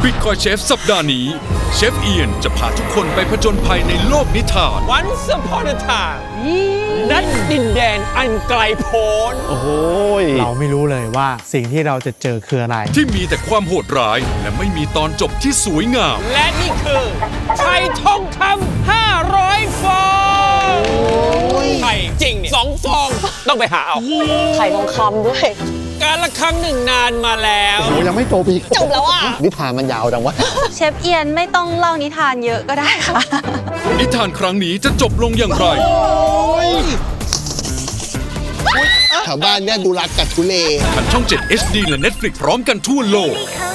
Bitcoin Chef สัปดาห์นี้เชฟเอียนจะพาทุกคนไปผจญภัยในโลกนิทาน Once upon a time ณดินแดนอันไกลโพ้น โอ้โห เราไม่รู้เลยว่าสิ่งที่เราจะเจอคืออะไร ที่มีแต่ความโหดร้าย และไม่มีตอนจบที่สวยงาม และนี่คือไข่ทองคำ500 ฟองไข่จริงเนี่ย2 ฟอง ต้องไปหาเอา ไข่ทองคำด้วย การละครั้งหนึ่งนานมาแล้ว โอ้ยังไม่จบอีก จบแล้วอ่ะ นิทานมันยาวจังวะ เชฟเอียนไม่ต้องเล่านิทานเยอะก็ได้ค่ะ นิทานครั้งนี้จะจบลงอย่างไร แถวบ้านเนี่ยดูรักกัดทุเล ทางช่อง 7 HD และ Netflix พร้อมกันทั่วโลก ค่ะ